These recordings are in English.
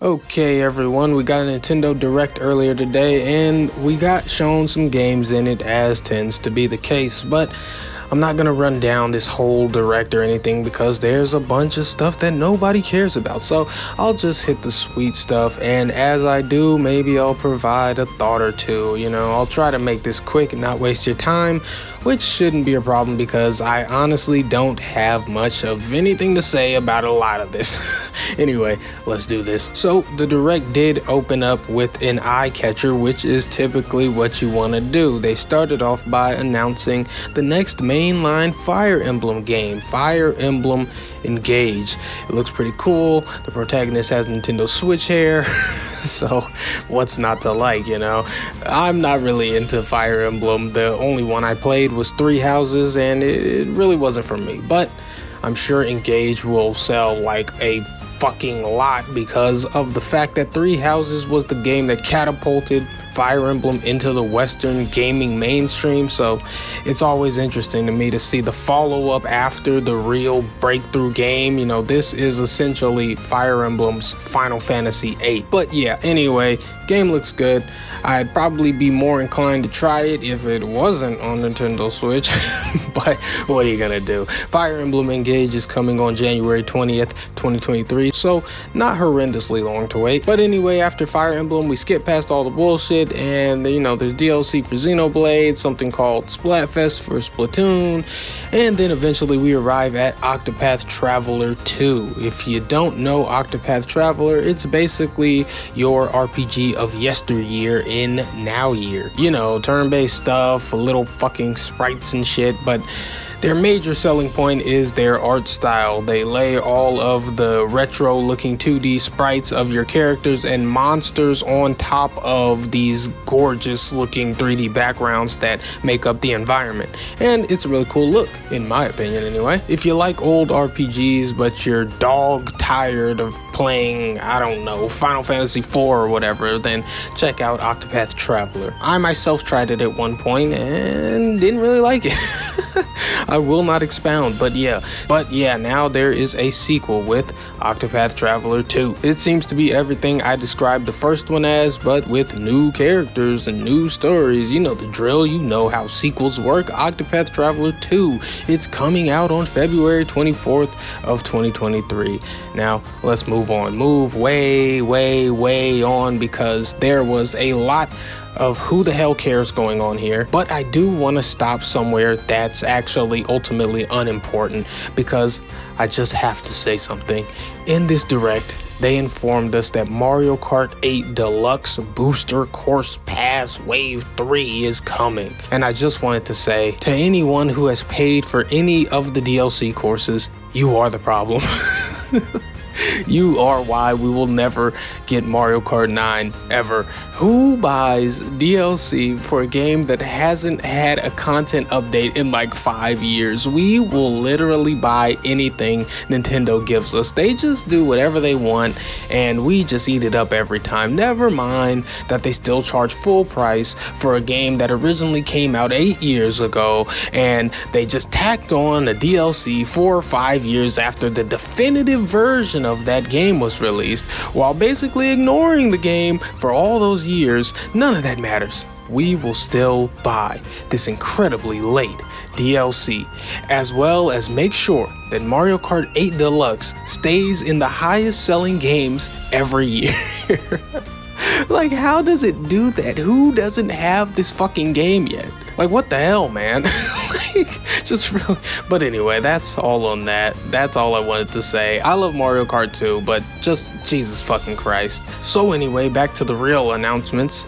Okay everyone, we got a Nintendo Direct earlier today and we got shown some games in it, as tends to be the case, but I'm not gonna run down this whole Direct or anything because there's a bunch of stuff that nobody cares about, so I'll just hit the sweet stuff, and as I do, maybe I'll provide a thought or two. I'll try to make this quick and not waste your time, which shouldn't be a problem because I honestly don't have much of anything to say about a lot of this. Anyway, let's do this. So the Direct did open up with an eye catcher, which is typically what you want to do. They started off by announcing the next mainline Fire Emblem game, Fire Emblem Engage. It looks pretty cool. The protagonist has Nintendo Switch hair. So what's not to like, I'm not really into Fire Emblem. The only one I played was Three Houses and it really wasn't for me, but I'm sure Engage will sell like a fucking lot because of the fact that Three Houses was the game that catapulted Fire Emblem into the Western gaming mainstream, so it's always interesting to me to see the follow-up after the real breakthrough game. This is essentially Fire Emblem's Final Fantasy VIII. But yeah, anyway, game looks good. I'd probably be more inclined to try it if it wasn't on Nintendo Switch, but what are you gonna do? Fire Emblem Engage is coming on January 20th, 2023, so not horrendously long to wait. But anyway, after Fire Emblem, we skip past all the bullshit, and there's DLC for Xenoblade, something called Splatfest for Splatoon, and then eventually we arrive at Octopath Traveler 2. If you don't know Octopath Traveler, it's basically your RPG of yesteryear in now year. Turn-based stuff, little fucking sprites and shit, but their major selling point is their art style. They lay all of the retro looking 2D sprites of your characters and monsters on top of these gorgeous looking 3D backgrounds that make up the environment. And it's a really cool look, in my opinion anyway. If you like old RPGs but you're dog tired of playing, I don't know, Final Fantasy IV or whatever, then check out Octopath Traveler. I myself tried it at one point and didn't really like it. I will not expound, but yeah, now there is a sequel with Octopath Traveler 2. It seems to be everything I described the first one as, but with new characters and new stories. You know the drill, you know how sequels work. Octopath Traveler 2, it's coming out on February 24th of 2023. Now, let's move way on, because there was a lot of who the hell cares going on here, but I do want to stop somewhere that's actually ultimately unimportant, because I just have to say something. In this Direct, they informed us that Mario Kart 8 Deluxe Booster Course Pass Wave 3 is coming. And I just wanted to say to anyone who has paid for any of the DLC courses, you are the problem. You are why we will never get Mario Kart 9 ever. Who buys DLC for a game that hasn't had a content update in like 5 years? We will literally buy anything Nintendo gives us. They just do whatever they want and we just eat it up every time. Never mind that they still charge full price for a game that originally came out 8 years ago, and they just tacked on a DLC 4 or 5 years after the definitive version of that game was released, while basically ignoring the game for all those years. None of that matters. We will still buy this incredibly late DLC, as well as make sure that Mario Kart 8 Deluxe stays in the highest selling games every year. Like, how does it do that? Who doesn't have this fucking game yet? Like, what the hell, man? Just really. But anyway, that's all on that. That's all I wanted to say. I love Mario Kart 2, but just Jesus fucking Christ. So anyway, back to the real announcements.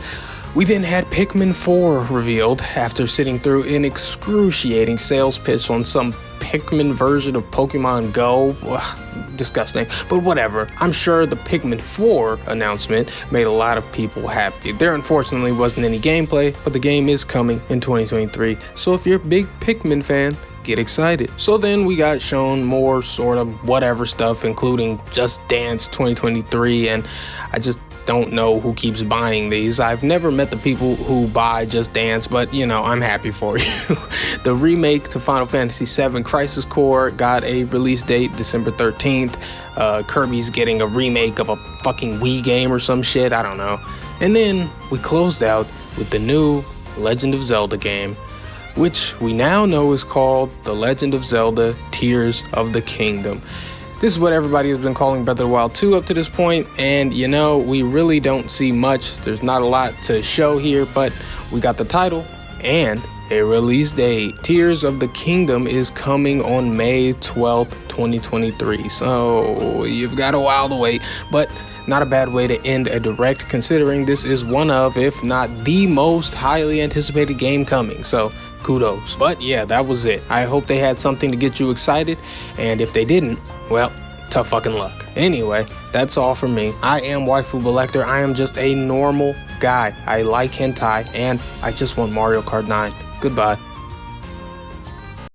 We then had Pikmin 4 revealed after sitting through an excruciating sales pitch on some Pikmin version of Pokemon Go. Ugh, disgusting, but whatever. I'm sure the Pikmin 4 announcement made a lot of people happy. There unfortunately wasn't any gameplay, but the game is coming in 2023, so if you're a big Pikmin fan, get excited. So then we got shown more sort of whatever stuff, including Just Dance 2023, and I just don't know who keeps buying these. I've never met the people who buy Just Dance, but I'm happy for you. The remake to Final Fantasy VII Crisis Core got a release date December 13th. Kirby's getting a remake of a fucking Wii game or some shit, I don't know. And then we closed out with the new Legend of Zelda game, which we now know is called The Legend of Zelda Tears of the Kingdom. This is what everybody has been calling Breath of the Wild 2 up to this point, and you know, we really don't see much. There's not a lot to show here, but we got the title and a release date. Tears of the Kingdom is coming on May 12th, 2023, so you've got a while to wait, but not a bad way to end a direct, considering this is one of, if not the most highly anticipated game coming, so kudos. But yeah, that was it. I hope they had something to get you excited, and if they didn't, well, tough fucking luck. Anyway, that's all from me. I am Waifu Belector. I am just a normal guy. I like hentai, and I just want Mario Kart 9. Goodbye.